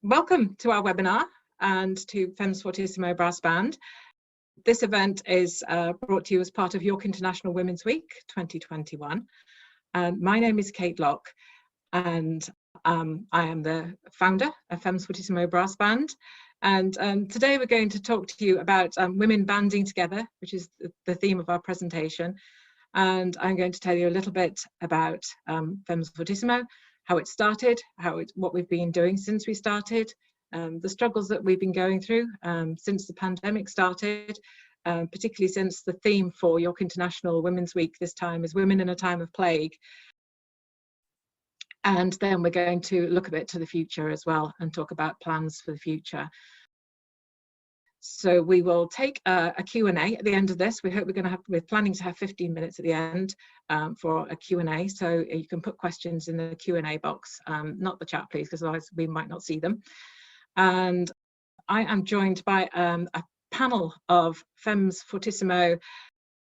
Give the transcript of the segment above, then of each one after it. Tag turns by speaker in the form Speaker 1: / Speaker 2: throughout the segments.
Speaker 1: Welcome to our webinar and to Femmes Fortissimo Brass Band. This event is brought to you as part of York International Women's Week 2021. My name is Kate Locke and I am the founder of Femmes Fortissimo Brass Band. And today we're going to talk to you about women banding together, which is the theme of our presentation. And I'm going to tell you a little bit about Femmes Fortissimo, how it started, what we've been doing since we started, the struggles that we've been going through since the pandemic started, particularly since the theme for York International Women's Week this time is Women in a Time of Plague. And then we're going to look a bit to the future as well and talk about plans for the future. So we will take a Q&A at the end of this. We're planning to have 15 minutes at the end for a Q&A. So you can put questions in the Q&A box, not the chat, please, because otherwise we might not see them. And I am joined by a panel of Femmes Fortissimo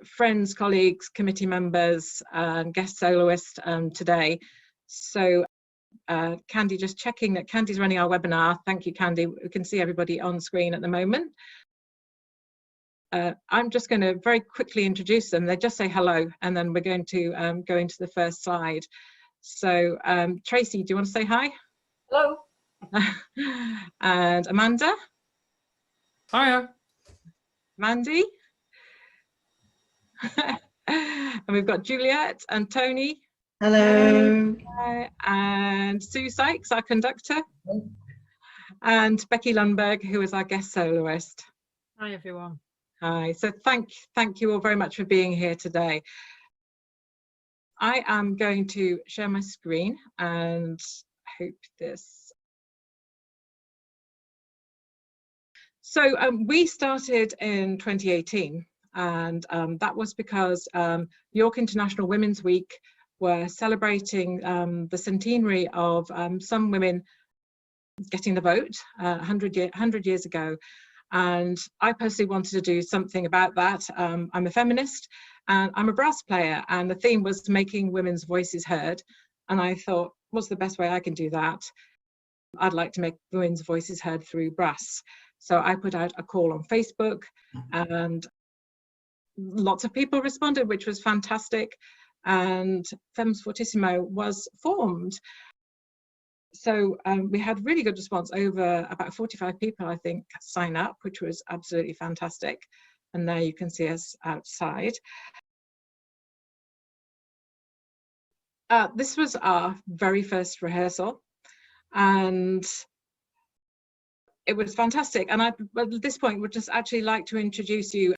Speaker 1: friends, colleagues, committee members, and guest soloists today. So Candy, just checking that Candy's running our webinar. Thank you, Candy. We can see everybody on screen at the moment. I'm just going to very quickly introduce them. They just say hello, and then we're going to go into the first slide. So Tracy, do you want to say hi?
Speaker 2: Hello.
Speaker 1: And Amanda?
Speaker 3: Hiya.
Speaker 1: Mandy? And we've got Juliet and Tony.
Speaker 4: Hello.
Speaker 1: And Sue Sykes, our conductor. And Becky Lundberg, who is our guest soloist.
Speaker 2: Hi, everyone.
Speaker 1: Hi. So thank you all very much for being here today. I am going to share my screen and hope this. So we started in 2018, and that was because York International Women's Week were celebrating the centenary of some women getting the vote 100 years ago. And I personally wanted to do something about that. I'm a feminist and I'm a brass player, and the theme was making women's voices heard. And I thought, what's the best way I can do that? I'd like to make women's voices heard through brass. So I put out a call on Facebook and lots of people responded, which was fantastic. And Femmes Fortissimo was formed. So we had really good response. Over about 45 people, I think, sign up, which was absolutely fantastic. And there you can see us outside. This was our very first rehearsal, and it was fantastic. And I, at this point, would just actually like to introduce you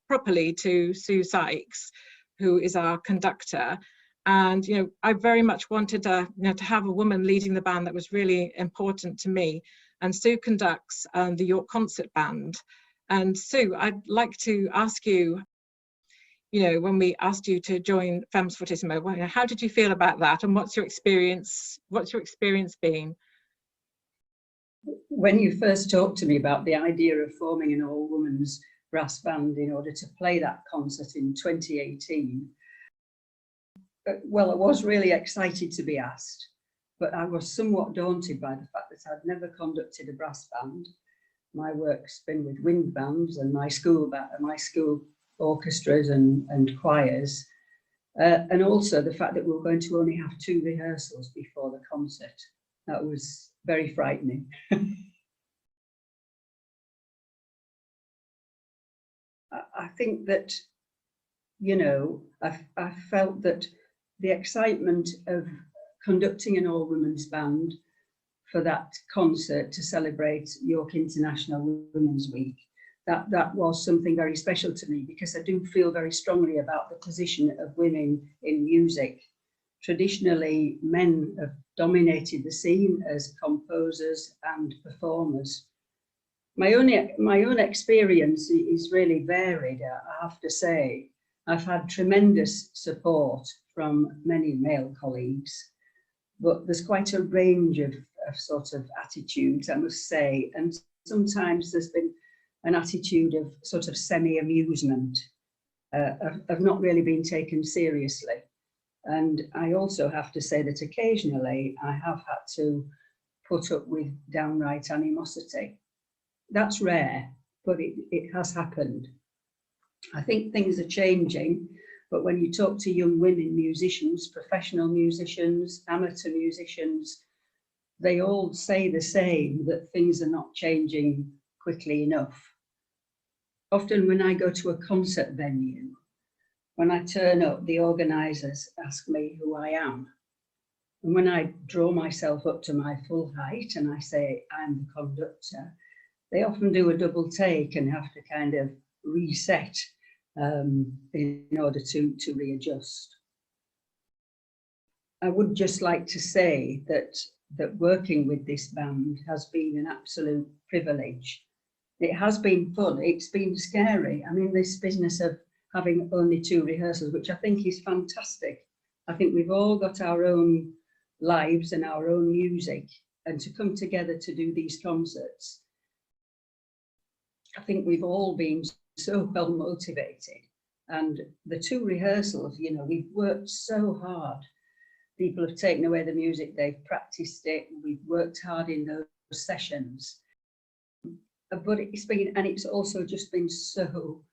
Speaker 1: properly to Sue Sykes, who is our conductor. And I very much wanted to have a woman leading the band. That was really important to me. And Sue conducts the York Concert Band. And Sue, I'd like to ask you, when we asked you to join Femmes Fortissimo, how did you feel about that, and what's your experience been?
Speaker 4: When you first talked to me about the idea of forming an all-women's brass band in order to play that concert in 2018, well, I was really excited to be asked, but I was somewhat daunted by the fact that I'd never conducted a brass band. My work's been with wind bands and my school orchestras and choirs, and also the fact that we were going to only have 2 rehearsals before the concert. That was very frightening. I think that, I felt that the excitement of conducting an all-women's band for that concert to celebrate York International Women's Week, that was something very special to me, because I do feel very strongly about the position of women in music. Traditionally, men have dominated the scene as composers and performers. My own experience is really varied, I have to say. I've had tremendous support from many male colleagues, but there's quite a range of sort of attitudes, I must say. And sometimes there's been an attitude of sort of semi-amusement, of not really being taken seriously. And I also have to say that occasionally I have had to put up with downright animosity. That's rare, but it has happened. I think things are changing, but when you talk to young women musicians, professional musicians, amateur musicians, they all say the same, that things are not changing quickly enough. Often when I go to a concert venue, when I turn up, the organisers ask me who I am. And when I draw myself up to my full height and I say I'm the conductor, they often do a double take and have to kind of reset in order to readjust. I would just like to say that working with this band has been an absolute privilege. It has been fun, it's been scary. I mean, this business of having only 2 rehearsals, which I think is fantastic. I think we've all got our own lives and our own music, and to come together to do these concerts, I think we've all been so well motivated. And the 2 rehearsals, you know, we've worked so hard. People have taken away the music, they've practiced it, we've worked hard in those sessions. But it's also just been so,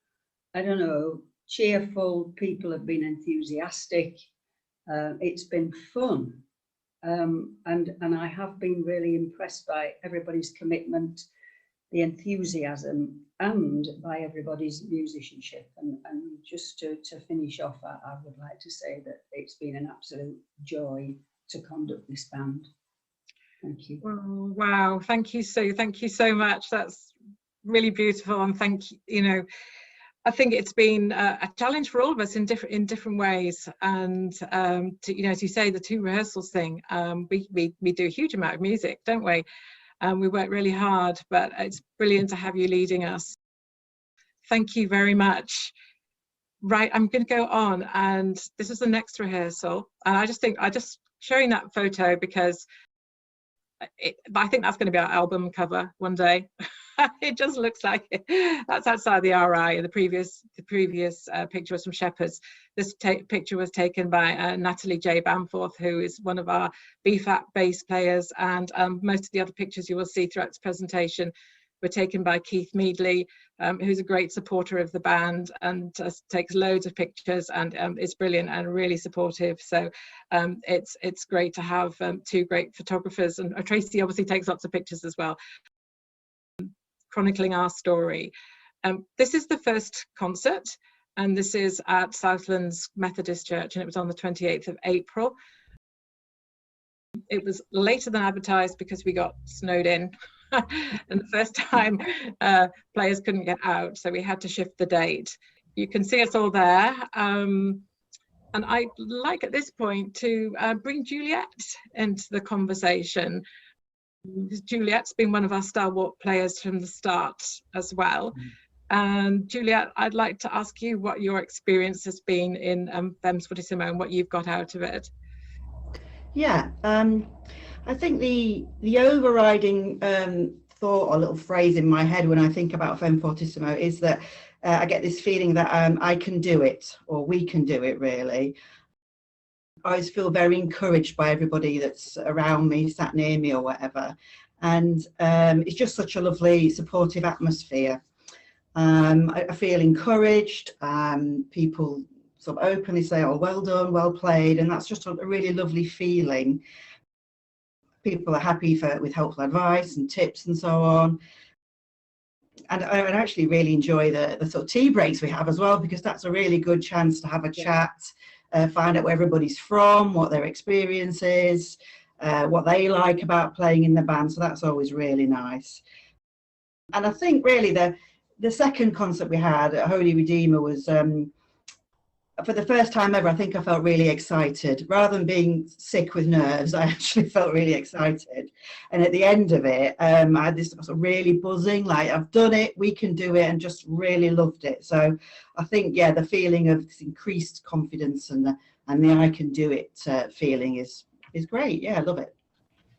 Speaker 4: I don't know, cheerful. People have been enthusiastic. It's been fun. And I have been really impressed by everybody's commitment, the enthusiasm, and by everybody's musicianship. And just to finish off, I would like to say that it's been an absolute joy to conduct this band. Thank you.
Speaker 1: Oh, wow, thank you so much. That's really beautiful, and thank you. You know, I think it's been a challenge for all of us in different ways. And you know, as you say, the 2 rehearsals thing, we do a huge amount of music, don't we? We work really hard, but it's brilliant to have you leading us. Thank you very much. Right, I'm going to go on, and this is the next rehearsal. And I just showing that photo because I think that's going to be our album cover one day. It just looks like it. That's outside the RI. The previous picture was from Shepherd's. This picture was taken by Natalie J. Bamforth, who is one of our BFAT bass players, and most of the other pictures you will see throughout this presentation were taken by Keith Meadley, who's a great supporter of the band and takes loads of pictures and is brilliant and really supportive. So it's great to have 2 great photographers, and Tracy obviously takes lots of pictures as well, chronicling our story. This is the first concert, and this is at Southlands Methodist Church, and it was on the 28th of April. It was later than advertised because we got snowed in. And the first time players couldn't get out, so we had to shift the date. You can see us all there. And I'd like at this point to bring Juliet into the conversation. Juliet's been one of our stalwart players from the start as well. And Juliet, I'd like to ask you what your experience has been in Femmes Fortissimo and what you've got out of it.
Speaker 5: Yeah, I think the overriding thought or little phrase in my head when I think about Femmes Fortissimo is that I get this feeling that I can do it, or we can do it, really. I always feel very encouraged by everybody that's around me, sat near me or whatever. And it's just such a lovely, supportive atmosphere. I feel encouraged. People sort of openly say, oh, well done, well played. And that's just a really lovely feeling. People are happy with helpful advice and tips and so on. And I actually really enjoy the sort of tea breaks we have as well, because that's a really good chance to have a chat, find out where everybody's from, what their experience is, what they like about playing in the band. So that's always really nice. And I think really the second concert we had at Holy Redeemer was, for the first time ever, I think I felt really excited. Rather than being sick with nerves, I actually felt really excited. And at the end of it, I had this sort of really buzzing, like, I've done it, we can do it, and just really loved it. So I think, yeah, the feeling of this increased confidence and the I can do it feeling is great. Yeah, I love it.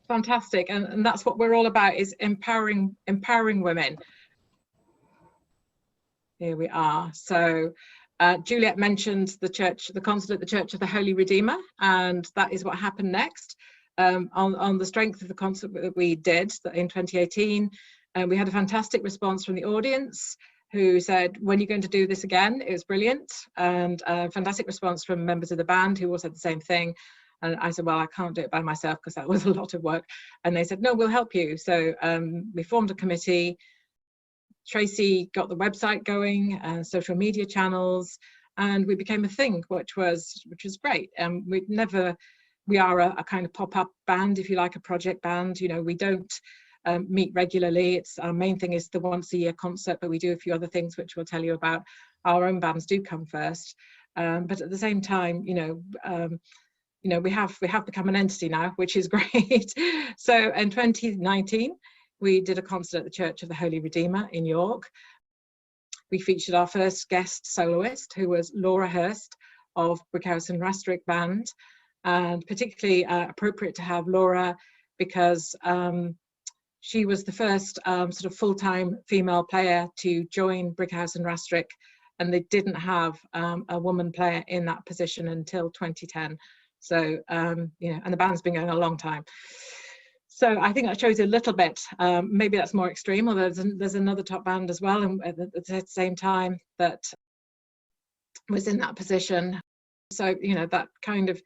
Speaker 1: Fantastic. And that's what we're all about, is empowering women. Here we are. So Juliet mentioned the concert at the Church of the Holy Redeemer, and that is what happened next. on the strength of the concert that we did in 2018. And we had a fantastic response from the audience, who said, when are you going to do this again? It was brilliant. And a fantastic response from members of the band, who all said the same thing. And I said, well, I can't do it by myself because that was a lot of work. And they said, no, we'll help you. So we formed a committee. Tracy got the website going, social media channels, and we became a thing, which was great. We are a kind of pop-up band, if you like, a project band. You know, we don't meet regularly. It's our main thing is the once a year concert, but we do a few other things which we'll tell you about. Our own bands do come first, but at the same time, we have become an entity now, which is great. So in 2019, we did a concert at the Church of the Holy Redeemer in York. We featured our first guest soloist, who was Laura Hurst of Brickhouse and Rastrick Band, and particularly appropriate to have Laura because she was the first sort of full-time female player to join Brickhouse and Rastrick, and they didn't have a woman player in that position until 2010. So, and the band's been going a long time. So I think that shows you a little bit, maybe that's more extreme, although there's another top band as well, and at the same time that was in that position. So, that kind of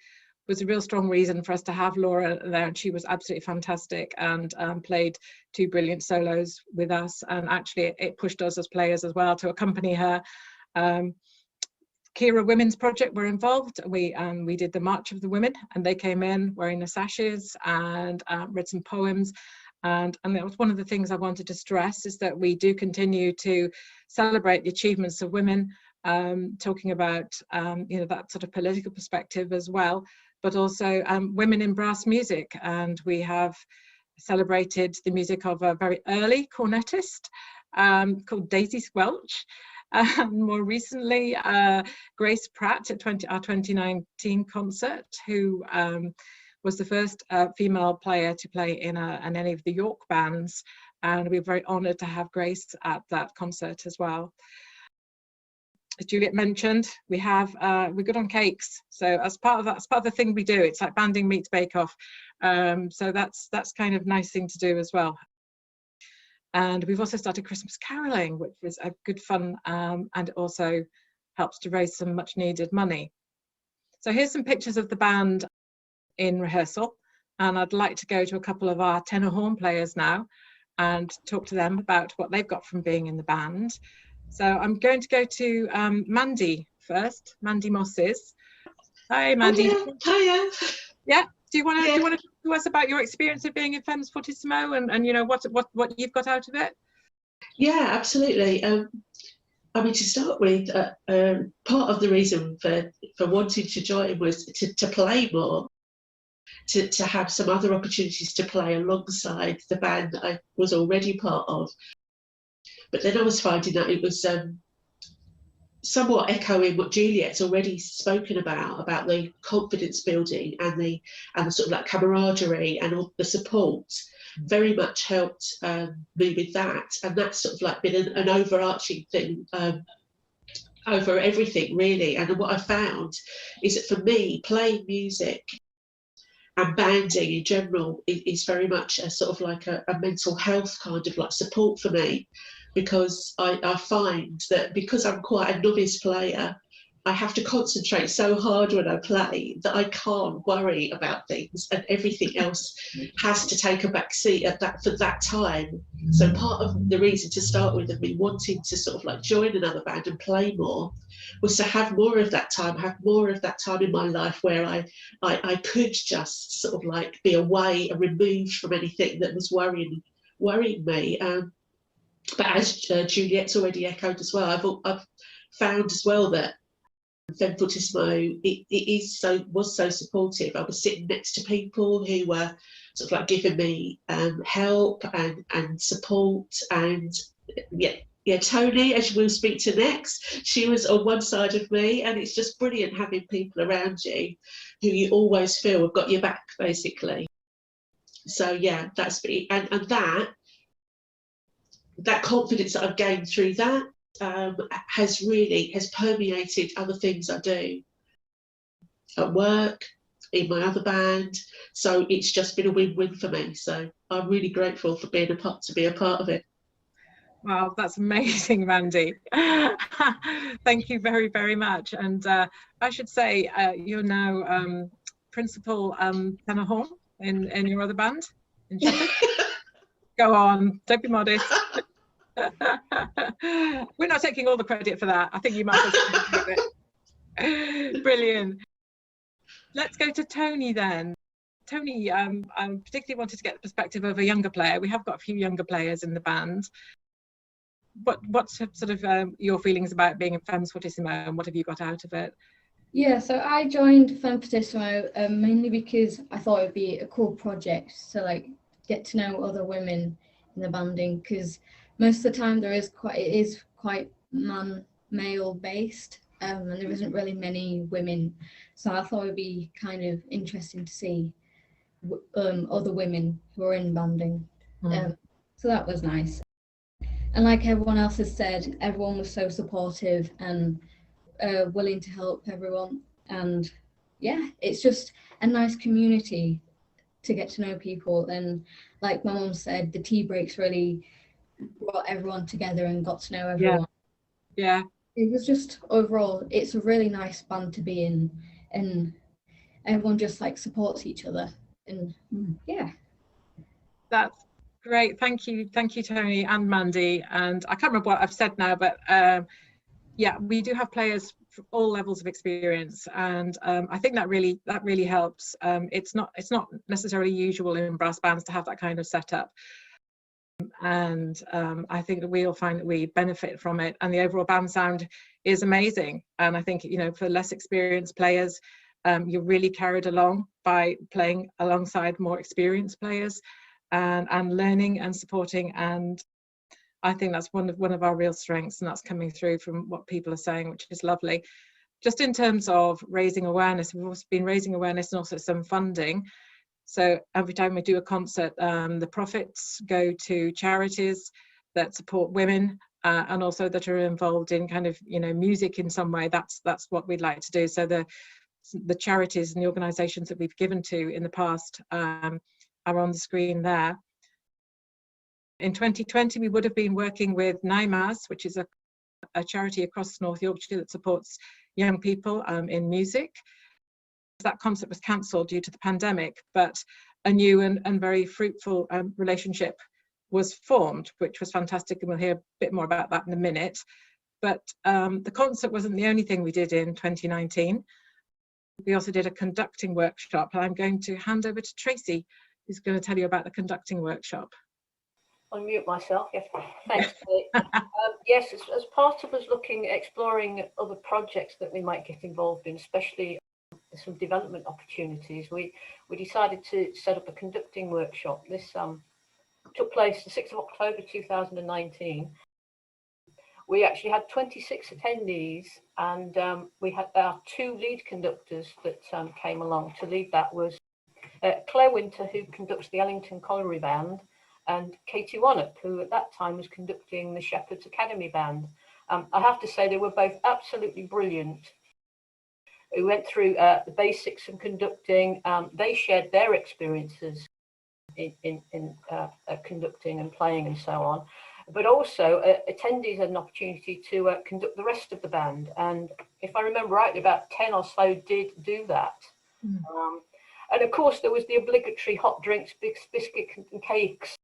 Speaker 1: was a real strong reason for us to have Laura there, and she was absolutely fantastic and played 2 brilliant solos with us, and actually it pushed us as players as well to accompany her. Kira Women's Project were involved. We did the March of the Women, and they came in wearing the sashes and read some poems. And that was one of the things I wanted to stress, is that we do continue to celebrate the achievements of women, talking about that sort of political perspective as well, but also women in brass music. And we have celebrated the music of a very early cornetist called Daisy Squelch. More recently, Grace Pratt at our 2019 concert, who was the first female player to play in any of the York bands, and we're very honoured to have Grace at that concert as well. As Juliet mentioned, we're good on cakes, so as part of the thing we do, it's like banding meets Bake Off, so that's kind of nice thing to do as well. And we've also started Christmas caroling, which is a good fun, and it also helps to raise some much needed money. So here's some pictures of the band in rehearsal, and I'd like to go to a couple of our tenor horn players now and talk to them about what they've got from being in the band. So I'm going to go to Mandy first. Mandy Moss is. Hi, Mandy.
Speaker 6: Hiya.
Speaker 1: Yeah. Do you want to talk to us about your experience of being in Femmes Fortissimo and what you've got out of it?
Speaker 6: Yeah, absolutely. I mean, to start with, part of the reason for wanting to join was to play more, to have some other opportunities to play alongside the band that I was already part of. But then I was finding that it was somewhat echoing what Juliet's already spoken about the confidence building and the sort of like camaraderie and all the support very much helped me with that, and that's sort of like been an overarching thing over everything really. And what I found is that for me, playing music and banding in general is very much a sort of like a mental health kind of like support for me, because I find that because I'm quite a novice player, I have to concentrate so hard when I play that I can't worry about things, and everything else has to take a back seat for that time. So part of the reason to start with of me wanting to sort of like join another band and play more was to have more of that time, in my life where I could just sort of like be away and removed from anything that was worrying me. But as Juliet's already echoed as well, I've found as well that Femmes Fortissimo was so supportive. I was sitting next to people who were sort of like giving me help and support, and Tony, as we'll speak to next, she was on one side of me, and it's just brilliant having people around you who you always feel have got your back basically. So yeah, that's me, and that confidence that I've gained through that has permeated other things I do at work, in my other band. So it's just been a win-win for me. So I'm really grateful for being to be a part of it.
Speaker 1: Wow, that's amazing, Mandy. Thank you very, very much. And I should say you're now principal tenor horn in your other band in Sheffield. Go on, don't be modest. We're not taking all the credit for that. I think you might have it. Brilliant. Let's go to Tony then. Tony, I particularly wanted to get the perspective of a younger player. We have got a few younger players in the band. What's sort of your feelings about being in Femmes Fortissimo, and what have you got out of it?
Speaker 7: Yeah, so I joined Femmes Fortissimo mainly because I thought it'd be a cool project to like get to know other women in the banding, because most of the time it is quite male based, and there isn't really many women. So I thought it'd be kind of interesting to see other women who are in banding. So that was nice. And like everyone else has said, everyone was so supportive and willing to help everyone. And yeah, it's just a nice community to get to know people. And like my mum said, the tea breaks really brought everyone together and got to know everyone.
Speaker 1: Yeah.
Speaker 7: It was just overall, it's a really nice band to be in, and everyone just like supports each other. And yeah.
Speaker 1: That's great. Thank you, Tony and Mandy. And I can't remember what I've said now, but yeah, we do have players from all levels of experience, and I think that really helps. It's not necessarily usual in brass bands to have that kind of setup, and I think that we all find that we benefit from it, and the overall band sound is amazing. And I think, you know, for less experienced players, you're really carried along by playing alongside more experienced players, and learning and supporting. And I think that's one of our real strengths, and that's coming through from what people are saying, which is lovely. Just in terms of raising awareness, we've also been raising awareness and also some funding. So every time we do a concert, the profits go to charities that support women, and also that are involved in kind of, you know, music in some way. That's what we'd like to do. So the charities and the organisations that we've given to in the past are on the screen there. In 2020, we would have been working with NIMAS, which is a charity across North Yorkshire that supports young people in music. That concert was cancelled due to the pandemic, but a new and very fruitful relationship was formed, which was fantastic, and we'll hear a bit more about that in a minute. But the concert wasn't the only thing we did in 2019. We also did a conducting workshop, and I'm going to hand over to Tracy, who's going to tell you about the conducting workshop.
Speaker 2: Unmute myself, yes. Thanks. Yes, as part of us exploring other projects that we might get involved in, especially some development opportunities, we decided to set up a conducting workshop. This took place the 6th of October 2019. We actually had 26 attendees, and we had our 2 lead conductors that came along. To lead that was Claire Winter, who conducts the Ellington Colliery Band, and Katie Wannop, who at that time was conducting the Shepherd's Academy Band. I have to say they were both absolutely brilliant. We went through the basics of conducting. They shared their experiences in conducting and playing and so on. But also attendees had an opportunity to conduct the rest of the band. And if I remember rightly, about 10 or so did do that. And of course, there was the obligatory hot drinks, biscuits and cakes.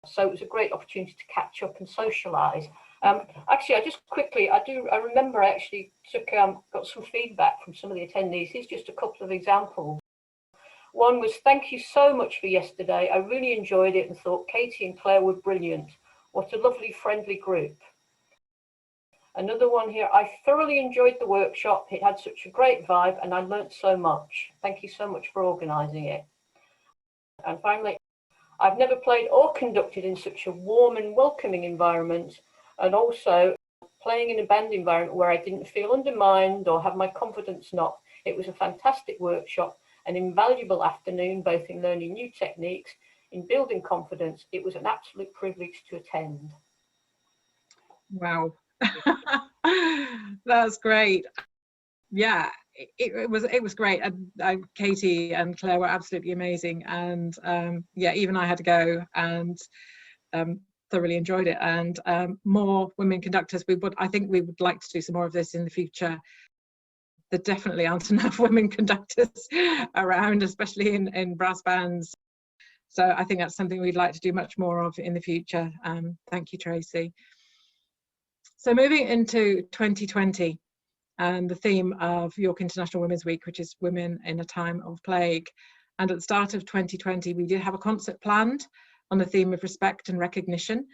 Speaker 2: So it was a great opportunity to catch up and socialise. Actually, I remember I actually got some feedback from some of the attendees. Here's just a couple of examples. One was, thank you so much for yesterday. I really enjoyed it and thought Katie and Claire were brilliant. What a lovely, friendly group. Another one here, I thoroughly enjoyed the workshop. It had such a great vibe and I learnt so much. Thank you so much for organising it. And finally, I've never played or conducted in such a warm and welcoming environment, and also playing in a band environment where I didn't feel undermined or have my confidence knocked. It was a fantastic workshop, an invaluable afternoon, both in learning new techniques, in building confidence. It was an absolute privilege to attend.
Speaker 1: Wow. That's great. Yeah, it was great. And Katie and Claire were absolutely amazing, and yeah, even I had to go, and thoroughly enjoyed it. And more women conductors. I think we would like to do some more of this in the future. There definitely aren't enough women conductors around, especially in brass bands. So I think that's something we'd like to do much more of in the future. Thank you, Tracy. So moving into 2020, and the theme of York International Women's Week, which is Women in a Time of Plague. And at the start of 2020, we did have a concert planned on the theme of respect and recognition.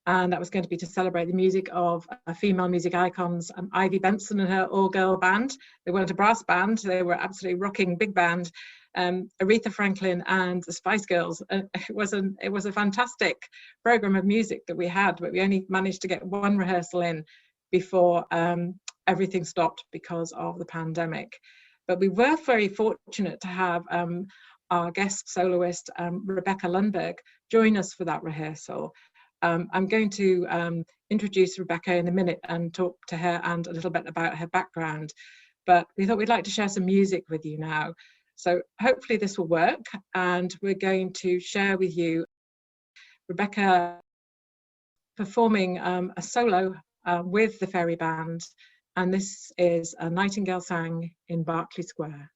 Speaker 1: And that was going to be to celebrate the music of female music icons, Ivy Benson and her all-girl band. They weren't a brass band, they were absolutely rocking big band. Aretha Franklin and the Spice Girls. It was a fantastic program of music that we had, but we only managed to get one rehearsal in before everything stopped because of the pandemic. But we were very fortunate to have our guest soloist, Rebecca Lundberg, join us for that rehearsal. I'm going to introduce Rebecca in a minute and talk to her and a little bit about her background, but we thought we'd like to share some music with you now. So hopefully this will work, and we're going to share with you Rebecca performing a solo with the Fairy Band, and this is A Nightingale Sang in Berkeley Square.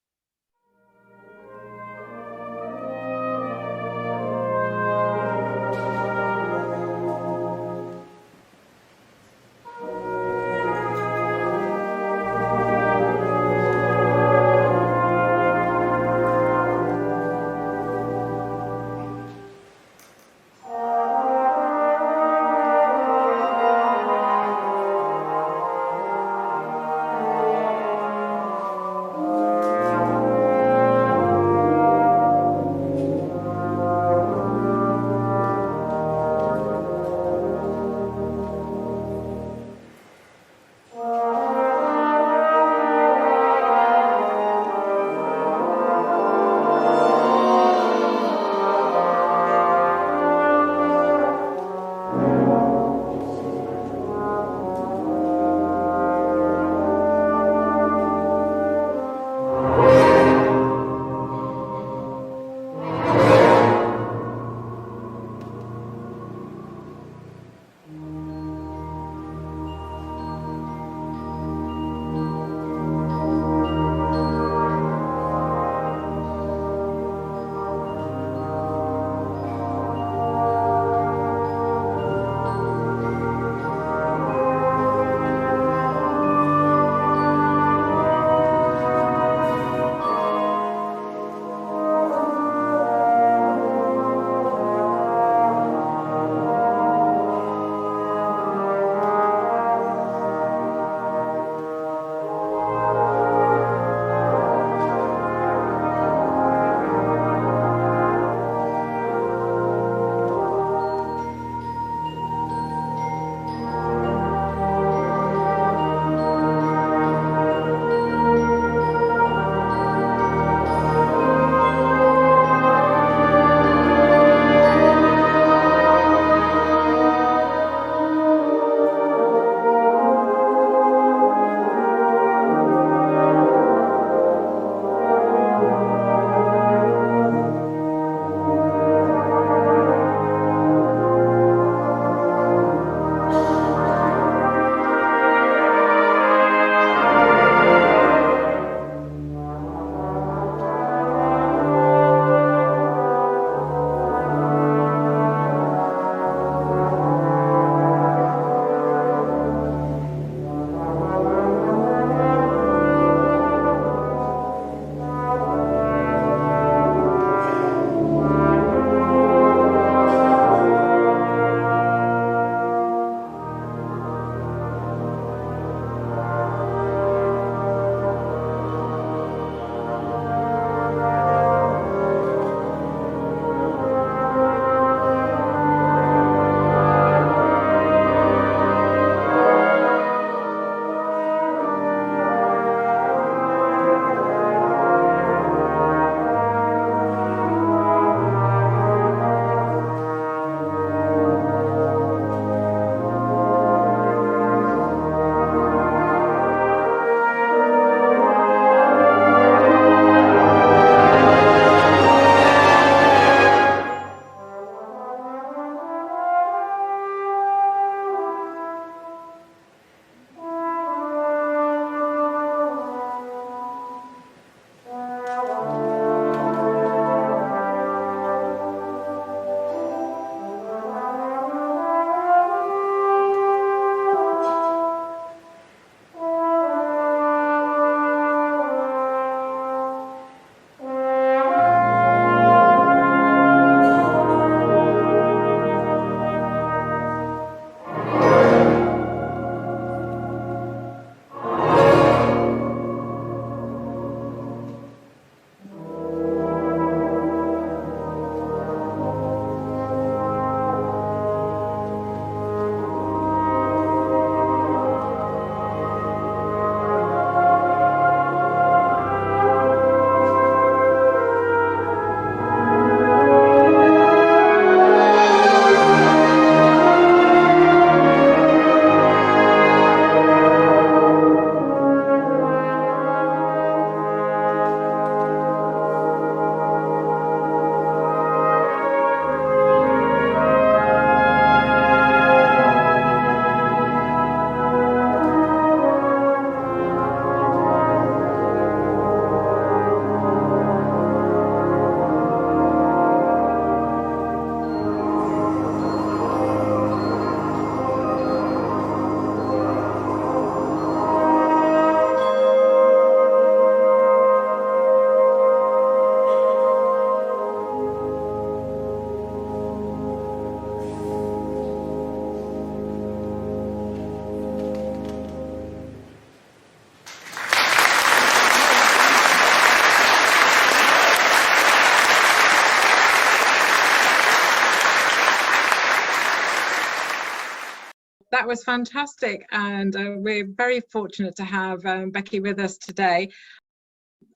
Speaker 1: That was fantastic, and we're very fortunate to have Becky with us today.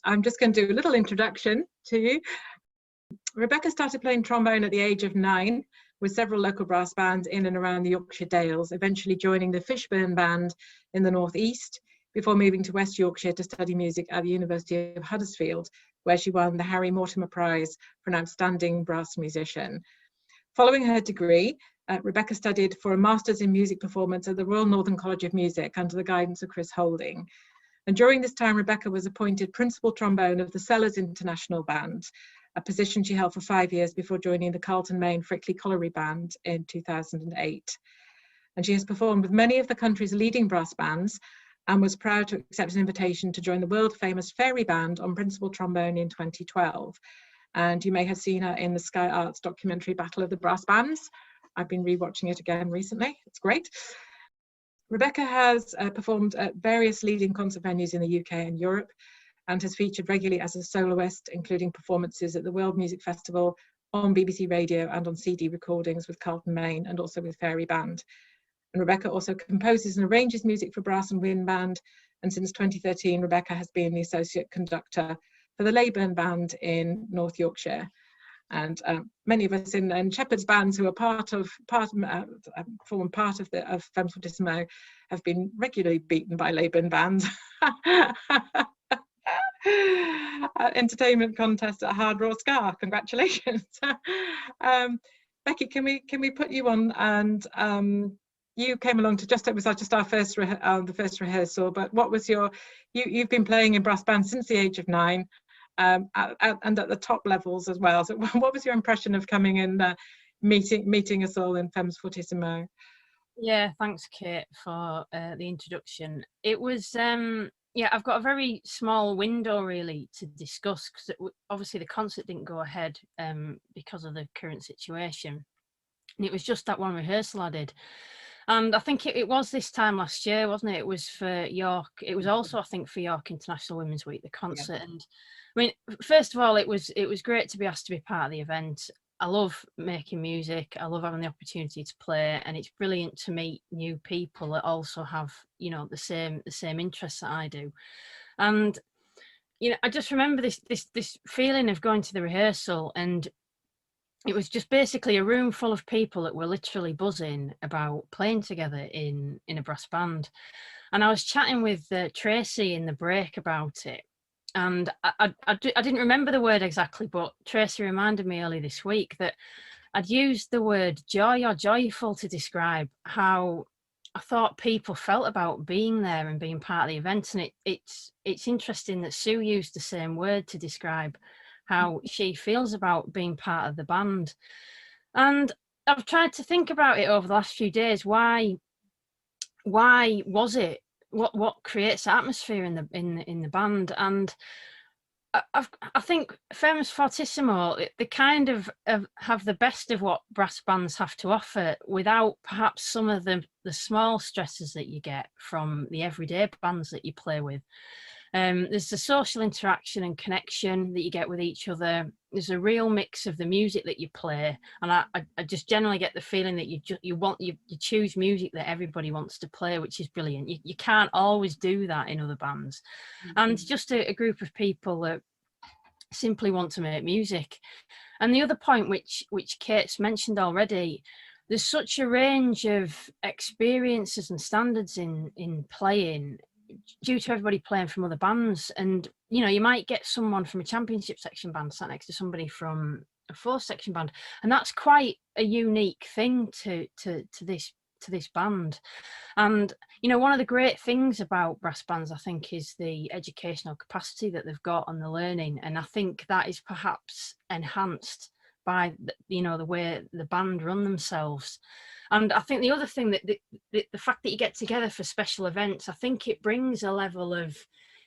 Speaker 1: I'm just going to do a little introduction to you. Rebecca started playing trombone at the age of 9 with several local brass bands in and around the Yorkshire Dales, eventually joining the Fishburn Band in the North East before moving to West Yorkshire to study music at the University of Huddersfield, where she won the Harry Mortimer Prize for an outstanding brass musician. Following her degree, Rebecca studied for a Master's in Music Performance at the Royal Northern College of Music under the guidance of Chris Holding. And during this time, Rebecca was appointed Principal Trombone of the Sellers International Band, a position she held for 5 years before joining the Carlton Main Frickley Colliery Band in 2008. And she has performed with many of the country's leading brass bands and was proud to accept an invitation to join the world-famous Fairy Band on Principal Trombone in 2012. And you may have seen her in the Sky Arts documentary Battle of the Brass Bands. I've been rewatching it again recently. It's great. Rebecca has performed at various leading concert venues in the UK and Europe, and has featured regularly as a soloist, including performances at the World Music Festival, on BBC Radio and on CD recordings with Carlton Main and also with Fairy Band. And Rebecca also composes and arranges music for brass and wind band, and since 2013 Rebecca has been the associate conductor for the Leyburn Band in North Yorkshire. And many of us in Shepherd's bands who are form part of Femmes Fortissimo have been regularly beaten by Leyburn bands. Entertainment contest at Hard Raw Scar. Congratulations. Becky, can we put you on? And you came along to just our first the first rehearsal. But what was you've been playing in brass bands since the age of 9. And at the top levels as well. So what was your impression of coming and meeting us all in Femmes Fortissimo?
Speaker 8: Yeah, thanks Kate for the introduction. It was yeah, I've got a very small window really to discuss, because obviously the concert didn't go ahead because of the current situation, and it was just that one rehearsal I did. And I think it was this time last year, wasn't it? It was for York. It was also, I think, for York International Women's Week, the concert. Yeah. And I mean, first of all, it was great to be asked to be part of the event. I love making music. I love having the opportunity to play, and it's brilliant to meet new people that also have, you know, the same interests that I do. And you know, I just remember this feeling of going to the rehearsal, and it was just basically a room full of people that were literally buzzing about playing together in a brass band. And I was chatting with Tracy in the break about it. And I didn't remember the word exactly, but Tracy reminded me early this week that I'd used the word joy or joyful to describe how I thought people felt about being there and being part of the event. And it's interesting that Sue used the same word to describe how she feels about being part of the band. And I've tried to think about it over the last few days. Why was it? What creates atmosphere in the band? And I think Femmes Fortissimo, they kind of have the best of what brass bands have to offer, without perhaps some of the small stresses that you get from the everyday bands that you play with. There's the social interaction and connection that you get with each other. There's a real mix of the music that you play, and I just generally get the feeling that you choose music that everybody wants to play, which is brilliant. You can't always do that in other bands. Mm-hmm. And just a group of people that simply want to make music. And the other point, which Kate's mentioned already, there's such a range of experiences and standards in playing, due to everybody playing from other bands. And you know, you might get someone from a championship section band sat next to somebody from a 4th section band, and that's quite a unique thing to this band. And you know, one of the great things about brass bands, I think, is the educational capacity that they've got and the learning, and I think that is perhaps enhanced by the way the band run themselves. And I think the other thing, that the fact that you get together for special events, I think it brings a level of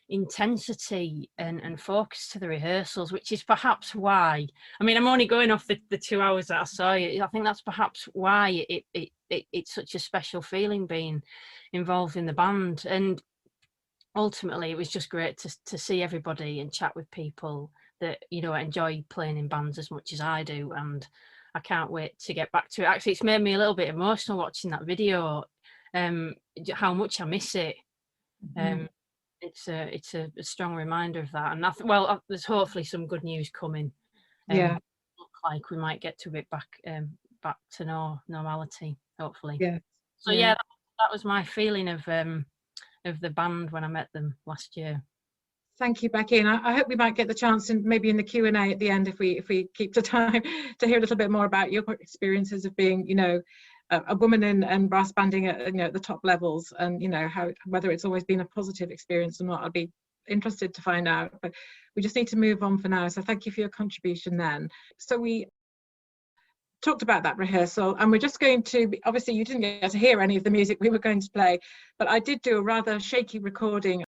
Speaker 8: intensity and focus to the rehearsals, which is perhaps why, I mean, I'm only going off the 2 hours that I saw you. I think that's perhaps why it's such a special feeling being involved in the band. And ultimately, it was just great to see everybody and chat with people that, you know, enjoy playing in bands as much as I do. And I can't wait to get back to it. Actually, it's made me a little bit emotional watching that video. how much I miss it. It's a strong reminder of that, and there's hopefully some good news coming.
Speaker 1: Yeah.
Speaker 8: Look like we might get to a bit back to normality, hopefully.
Speaker 1: Yeah.
Speaker 8: So yeah, that was my feeling of the band when I met them last year. Thank
Speaker 1: you, Becky, and I hope we might get the chance, maybe in the Q&A at the end, if we keep the time, to hear a little bit more about your experiences of being, you know, a woman in brass banding at, you know, at the top levels, and, you know, whether it's always been a positive experience or not. I'd be interested to find out, but we just need to move on for now. So thank you for your contribution then. So we talked about that rehearsal, and we're just going to obviously you didn't get to hear any of the music we were going to play, but I did do a rather shaky recording.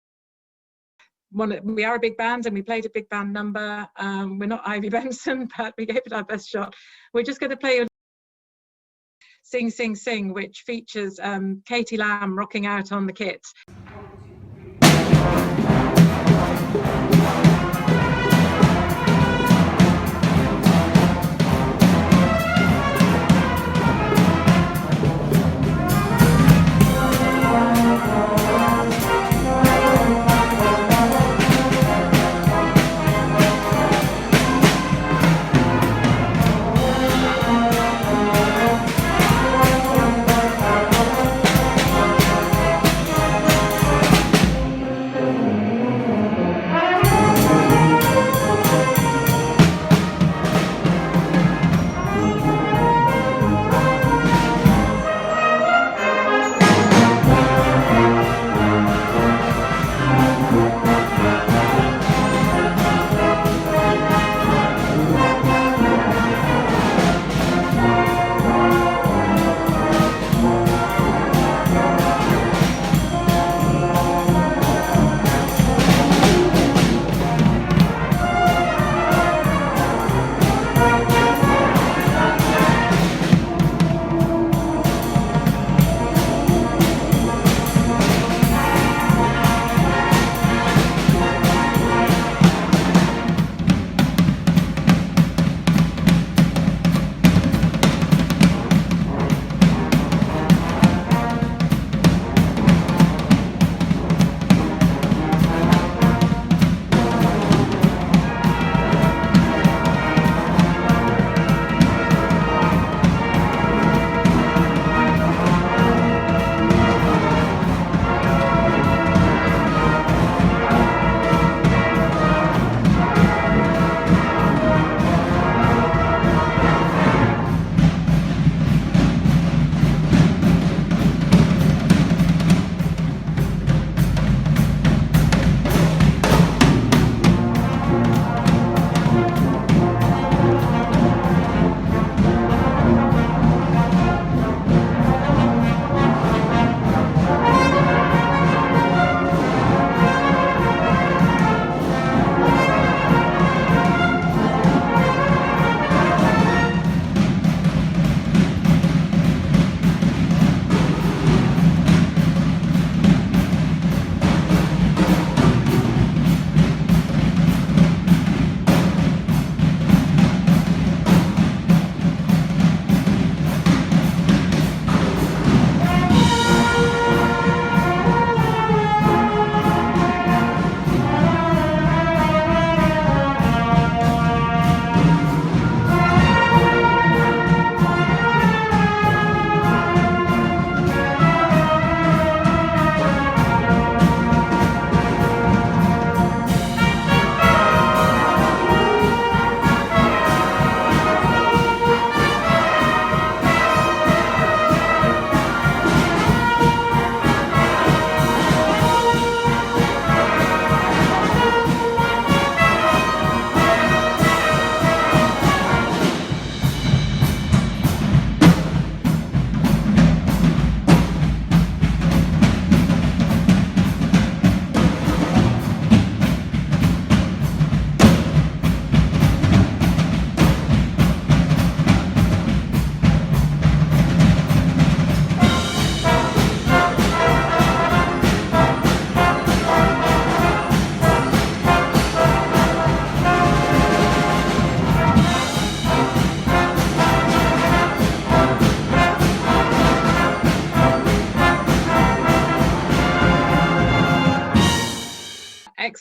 Speaker 1: We are a big band and we played a big band number. We're not Ivy Benson, but we gave it our best shot. We're just going to play Sing Sing Sing, which features Katie Lamb rocking out on the kit.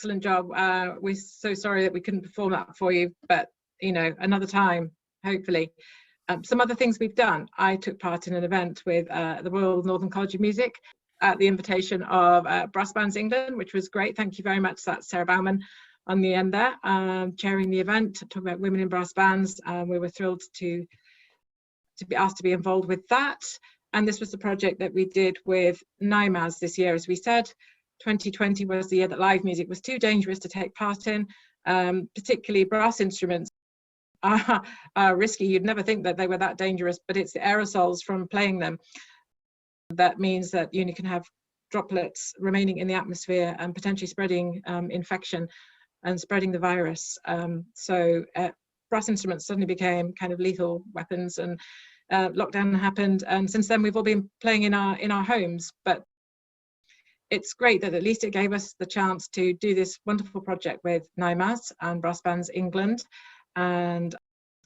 Speaker 1: excellent job. We're so sorry that we couldn't perform that for you, but you know, another time, hopefully. Some other things we've done. I took part in an event with the Royal Northern College of Music at the invitation of Brass Bands England, which was great. Thank you very much. That's Sarah Bauman on the end there, chairing the event, talking about women in brass bands. We were thrilled to be asked to be involved with that. And this was the project that we did with NIMAS this year. As we said, 2020 was the year that live music was too dangerous to take part in, particularly brass instruments are risky. You'd never think that they were that dangerous, but it's the aerosols from playing them that means that you can have droplets remaining in the atmosphere and potentially spreading infection and spreading the virus. So brass instruments suddenly became kind of lethal weapons, and lockdown happened, and since then we've all been playing in our homes. But it's great that at least it gave us the chance to do this wonderful project with NIMAS and Brass Bands England and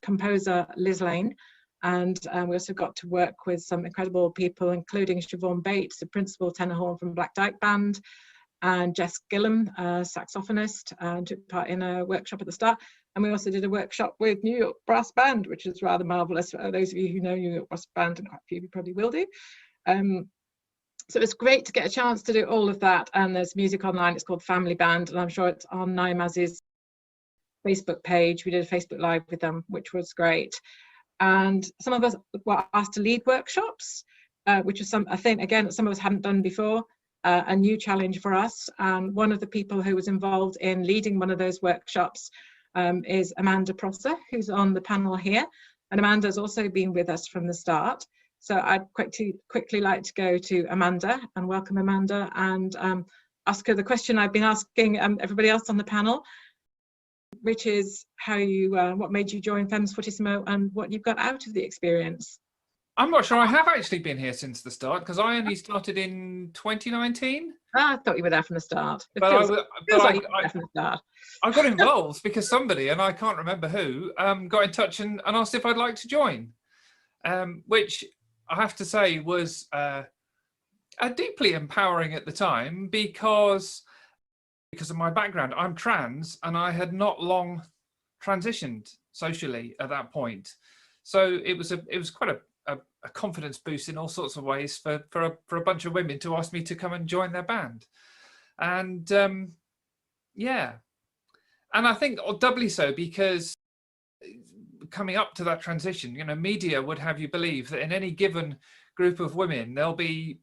Speaker 1: composer Liz Lane. And we also got to work with some incredible people, including Siobhan Bates, the principal tenor horn from Black Dyke Band, and Jess Gillum, saxophonist, took part in a workshop at the start. And we also did a workshop with New York Brass Band, which is rather marvelous. For those of you who know New York Brass Band, and quite a few of you probably will do. So it's great to get a chance to do all of that. And there's music online. It's called Family Band, and I'm sure it's on NIMAS's Facebook page. We did a Facebook Live with them, which was great. And some of us were asked to lead workshops, which was a thing, again, that some of us hadn't done before, a new challenge for us. And one of the people who was involved in leading one of those workshops is Amanda Prosser, who's on the panel here. And Amanda's also been with us from the start. So I'd quickly like to go to Amanda and welcome Amanda and ask her the question I've been asking everybody else on the panel, which is how what made you join Femmes Fortissimo and what you've got out of the experience.
Speaker 3: I'm not sure I have actually been here since the start, because I only started in 2019.
Speaker 1: I thought you were there from the start.
Speaker 3: I got involved because somebody, and I can't remember who, got in touch and asked if I'd like to join, which I have to say was deeply empowering at the time because of my background. I'm trans, and I had not long transitioned socially at that point, so it was quite a confidence boost in all sorts of ways for a bunch of women to ask me to come and join their band. And yeah, and I think doubly so because coming up to that transition, media would have you believe that in any given group of women there'll be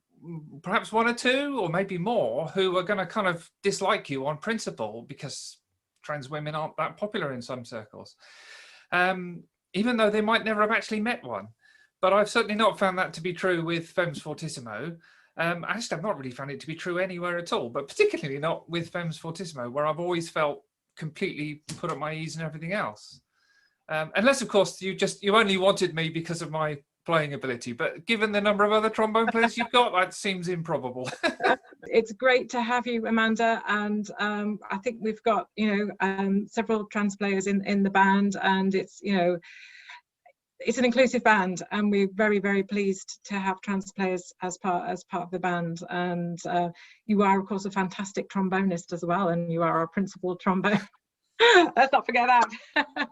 Speaker 3: perhaps one or two or maybe more who are going to kind of dislike you on principle because trans women aren't that popular in some circles, even though they might never have actually met one. But I've certainly not found that to be true with Femmes Fortissimo. Actually, I've not really found it to be true anywhere at all, but particularly not with Femmes Fortissimo, where I've always felt completely put at my ease and everything else. Unless, of course, you only wanted me because of my playing ability, but given the number of other trombone players you've got, that seems improbable.
Speaker 1: It's great to have you, Amanda, and I think we've got several trans players in the band, and it's it's an inclusive band, and we're very, very pleased to have trans players as part of the band. And you are, of course, a fantastic trombonist as well, and you are our principal trombone. Let's not forget that.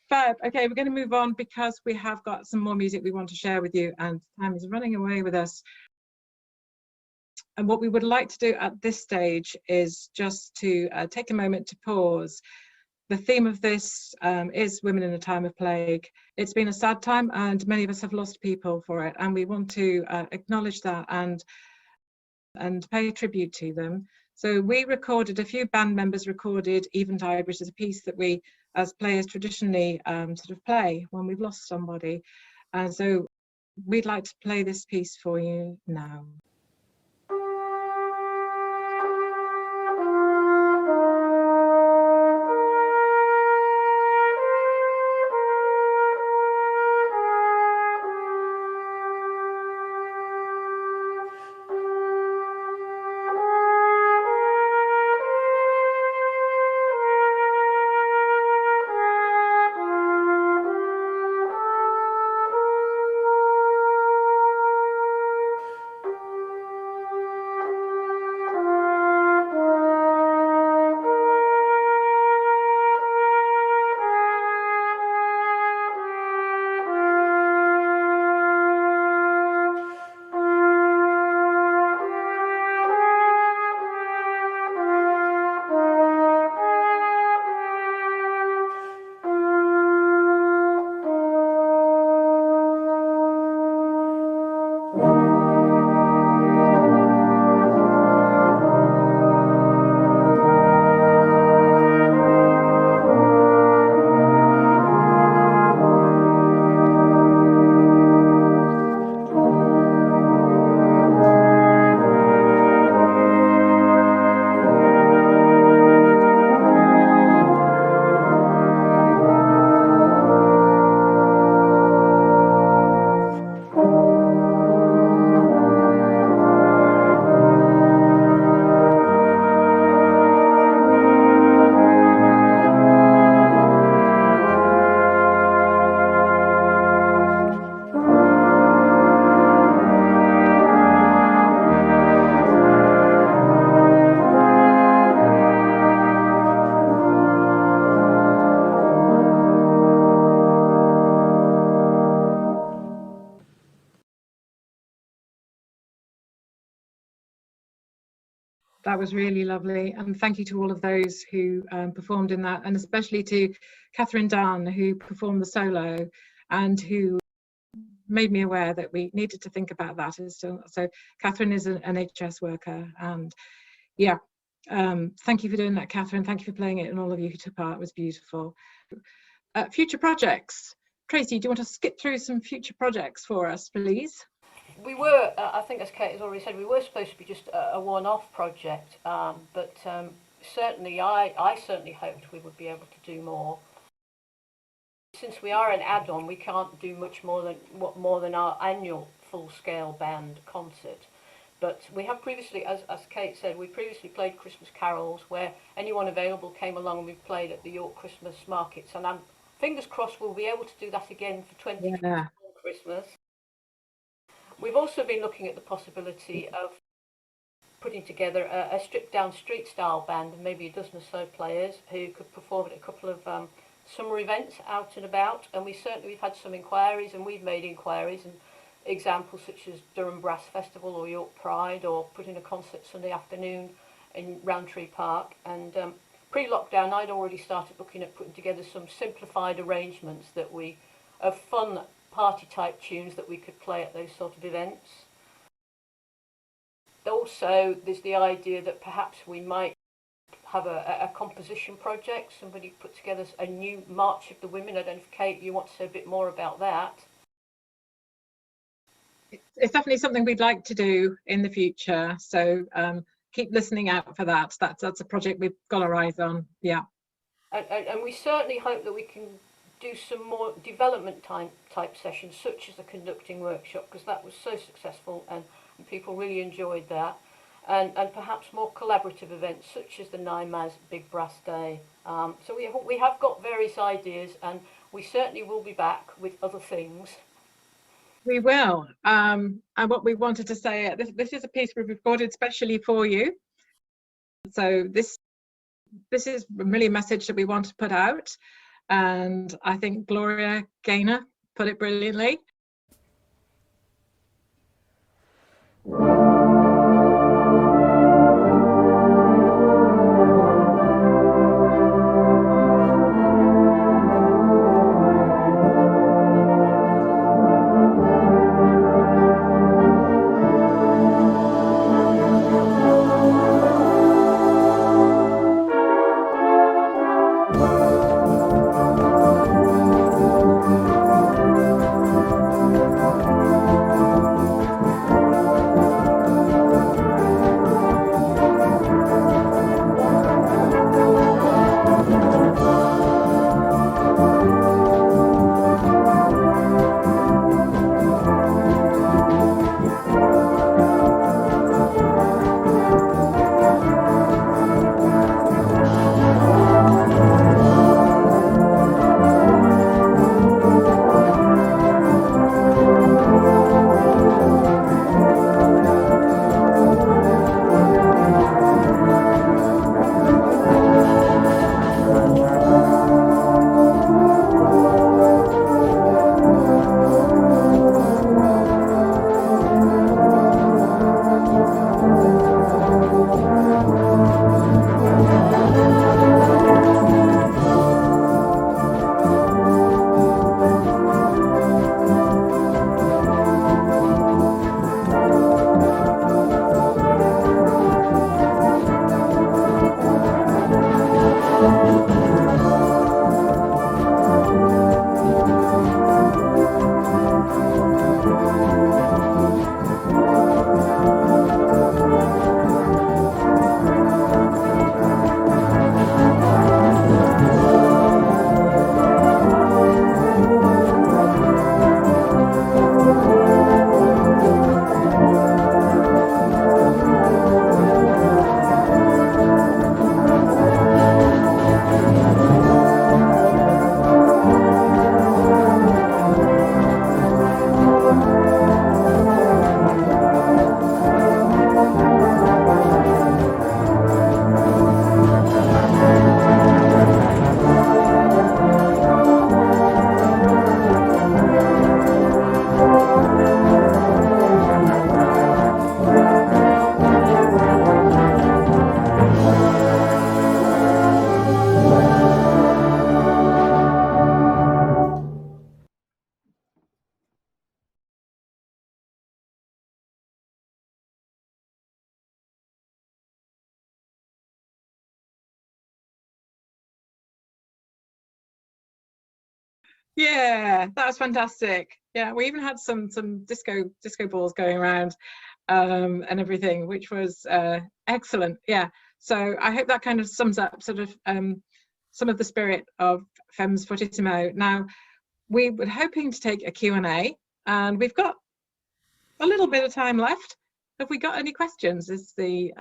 Speaker 1: Fab. Okay, we're going to move on because we have got some more music we want to share with you, and time is running away with us. And what we would like to do at this stage is just to take a moment to pause. The theme of this is women in a time of plague. It's been a sad time, and many of us have lost people for it, and we want to acknowledge that and pay tribute to them. So a few band members recorded Eventide, which is a piece that we as players traditionally sort of play when we've lost somebody. And so we'd like to play this piece for you now. That was really lovely, and thank you to all of those who performed in that, and especially to Catherine Dunn, who performed the solo and who made me aware that we needed to think about that. So Catherine is an NHS worker, and yeah, thank you for doing that, Catherine. Thank you for playing it, and all of you who took part. It was beautiful. Future projects. Tracy, do you want to skip through some future projects for us, please?
Speaker 2: We were, I think, as Kate has already said, we were supposed to be just a one-off project, but certainly I certainly hoped we would be able to do more. Since we are an add-on, we can't do much more than our annual full-scale band concert. But we have previously, as Kate said, we previously played Christmas carols where anyone available came along, and we played at the York Christmas markets. And I'm fingers crossed we'll be able to do that again for 2024 Christmas. We've also been looking at the possibility of putting together a stripped-down street-style band and maybe a dozen or so players who could perform at a couple of summer events out and about. And we've had some inquiries, and we've made inquiries, and examples such as Durham Brass Festival or York Pride, or putting a concert Sunday afternoon in Roundtree Park. And pre-lockdown, I'd already started looking at putting together some simplified arrangements of fun party type tunes that we could play at those sort of events. Also, there's the idea that perhaps we might have a composition project. Somebody put together a new March of the Women. I don't know if, Kate, you want to say a bit more about that?
Speaker 1: It's definitely something we'd like to do in the future, so keep listening out for that. That's a project we've got our eyes on. Yeah,
Speaker 2: and we certainly hope that we can do some more development type sessions, such as the conducting workshop, because that was so successful and people really enjoyed that, and perhaps more collaborative events such as the NIMAS Big Brass Day. So we have got various ideas, and we certainly will be back with other things.
Speaker 1: we will. And what we wanted to say, this is a piece we've recorded specially for you. So this is really a message that we want to put out. And I think Gloria Gaynor put it brilliantly. Yeah, that was fantastic. Yeah, we even had some disco balls going around and everything, which was excellent. Yeah, so I hope that kind of sums up sort of some of the spirit of Femmes Fortissimo. Now, we were hoping to take a Q&A, and we've got a little bit of time left. Have we got any questions? Is the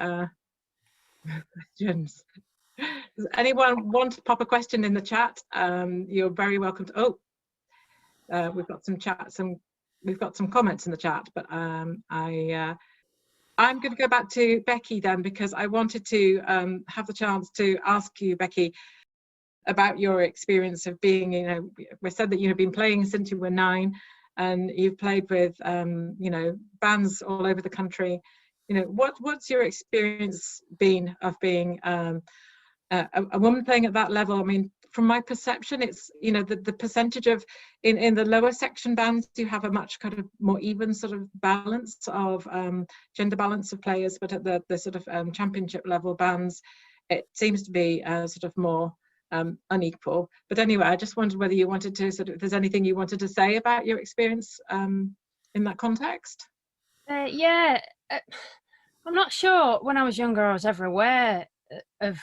Speaker 1: questions? Does anyone want to pop a question in the chat? You're very welcome to. We've got some chat, we've got some comments in the chat, but I'm going to go back to Becky then, because I wanted to have the chance to ask you, Becky, about your experience of being, you know, we said that you have been playing since you were 9, and you've played with, you know, bands all over the country. You know, what's your experience been of being a woman playing at that level? I mean, from my perception, it's, you know, the percentage of in the lower section bands, you have a much kind of more even sort of balance of gender balance of players, but at the sort of championship level bands, it seems to be sort of more unequal. But anyway, I just wondered whether you wanted to sort of, if there's anything you wanted to say about your experience in that context.
Speaker 8: Yeah, I'm not sure when I was younger I was ever aware of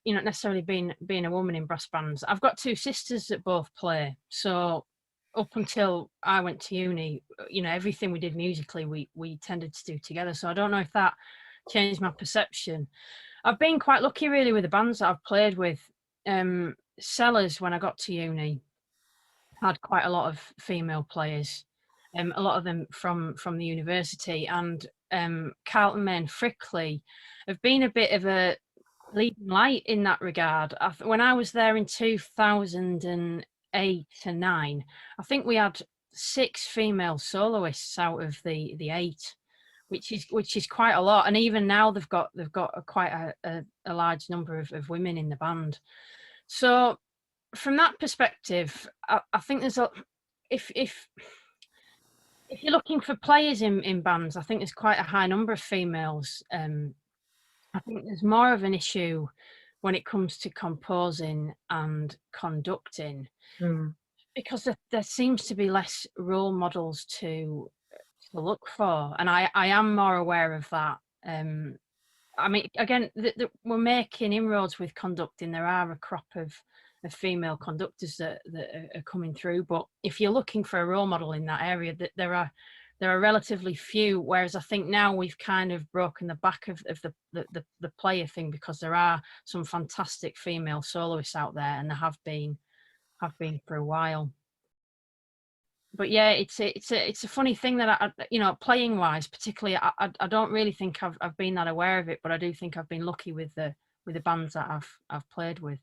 Speaker 8: you know, necessarily being a woman in brass bands. I've got 2 sisters that both play, so up until I went to uni, you know, everything we did musically we tended to do together, so I don't know if that changed my perception. I've been quite lucky really with the bands that I've played with. Sellers, when I got to uni, had quite a lot of female players, a lot of them from the university, and Carlton Main Frickley have been a bit of a leading light in that regard. When I was there in 2008 to 9, I think we had 6 female soloists out of the 8, which is quite a lot. And even now they've got quite a large number of women in the band. So from that perspective, I think there's if you're looking for players in bands, I think there's quite a high number of females. I think there's more of an issue when it comes to composing and conducting, because there seems to be less role models to look for, and I am more aware of that. I mean, again, we're making inroads with conducting. There are a crop of female conductors that are coming through, but if you're looking for a role model in that area, that there are relatively few. Whereas I think now we've kind of broken the back of the player thing, because there are some fantastic female soloists out there, and there have been for a while. But yeah, it's a funny thing that I, you know, playing wise, particularly, I don't really think I've been that aware of it, but I do think I've been lucky with the bands that I've played with.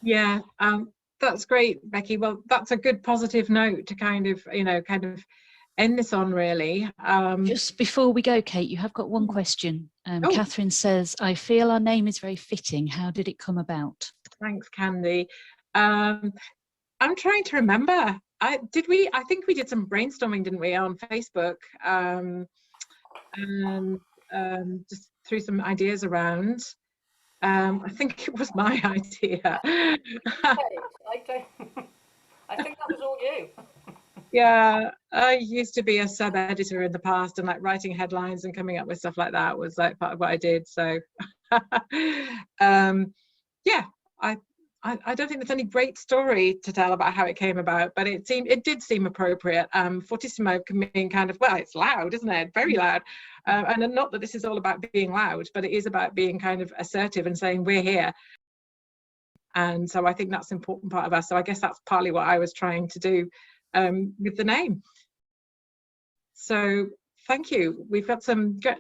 Speaker 1: Yeah, that's great, Becky. Well, that's a good positive note to kind of end this on, really.
Speaker 9: Just before we go, Kate, you have got one question. Catherine says, I feel our name is very fitting. How did it come about?
Speaker 1: Thanks, Candy. I'm trying to remember. I think we did some brainstorming, didn't we, on Facebook, and just threw some ideas around. I think it was my idea.
Speaker 2: I think that was all you.
Speaker 1: Yeah, I used to be a sub editor in the past, and like writing headlines and coming up with stuff like that was like part of what I did. So yeah, I don't think there's any great story to tell about how it came about, but it did seem appropriate. Fortissimo can mean kind of, well, it's loud, isn't it? Very loud. And not that this is all about being loud, but it is about being kind of assertive and saying we're here. And so I think that's an important part of us. So I guess that's partly what I was trying to do with the name. So thank you. We've got some good.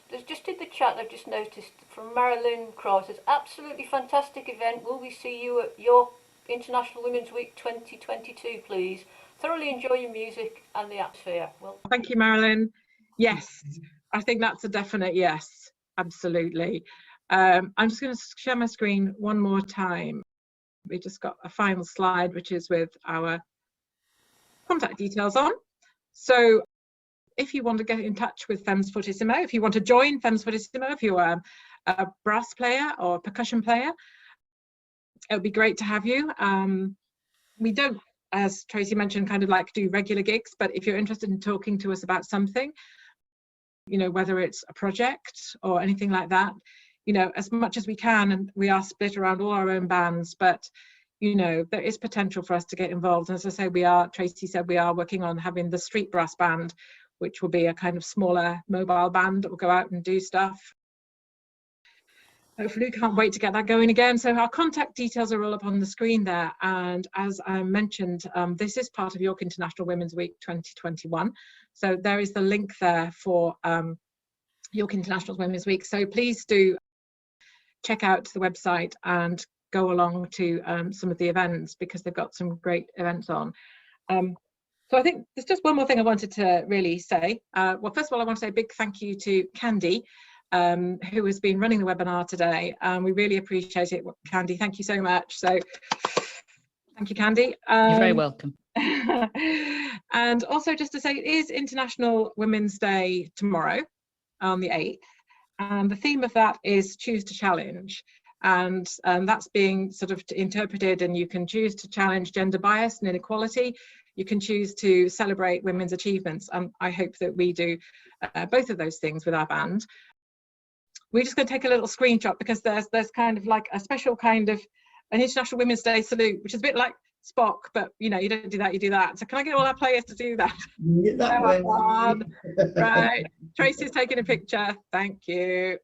Speaker 2: There's just in the chat, I've just noticed from Marilyn Cross, says, absolutely fantastic event. Will we see you at your International Women's Week 2022, please? Thoroughly enjoy your music and the atmosphere. Well,
Speaker 1: thank you, Marilyn. Yes, I think that's a definite yes, absolutely. I'm just going to share my screen one more time. We just got a final slide, which is with our contact details on. So if you want to get in touch with Femmes Fortissimo, if you want to join Femmes Fortissimo, if you are a brass player or a percussion player, it would be great to have you. we don't, as Tracy mentioned, kind of like do regular gigs, but if you're interested in talking to us about something, you know, whether it's a project or anything like that, you know, as much as we can, and we are split around all our own bands, but you know, there is potential for us to get involved. And as I say, Tracy said, we are working on having the street brass band, which will be a kind of smaller mobile band that will go out and do stuff. Hopefully, can't wait to get that going again. So our contact details are all up on the screen there. And as I mentioned, this is part of York International Women's Week 2021. So there is the link there for York International Women's Week. So please do check out the website and go along to some of the events, because they've got some great events on. So I think there's just one more thing I wanted to really say. Well, first of all, I want to say a big thank you to Candy, who has been running the webinar today. We really appreciate it, Candy. Thank you so much. So thank you, Candy.
Speaker 9: You're very welcome.
Speaker 1: And also just to say, it is International Women's Day tomorrow on the 8th. And the theme of that is Choose to Challenge. And that's being sort of interpreted, and you can choose to challenge gender bias and inequality. You can choose to celebrate women's achievements. And I hope that we do both of those things with our band. We're just going to take a little screenshot, because there's kind of like a special kind of an International Women's Day salute, which is a bit like Spock, but you know, you don't do that, you do that. So can I get all our players to do that?
Speaker 5: That one.
Speaker 1: Right, Tracy's taking a picture. Thank you.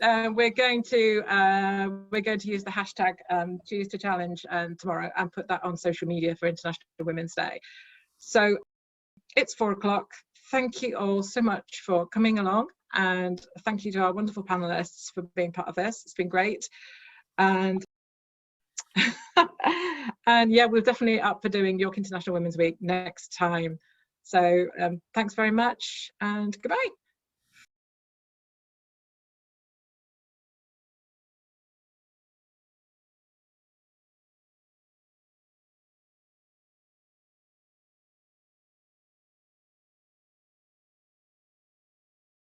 Speaker 1: We're going to use the hashtag Choose to Challenge tomorrow, and put that on social media for International Women's Day. So it's 4 o'clock. Thank you all so much for coming along, and thank you to our wonderful panelists for being part of this. It's been great. And and yeah, we're definitely up for doing York International Women's Week next time. So thanks very much, and goodbye.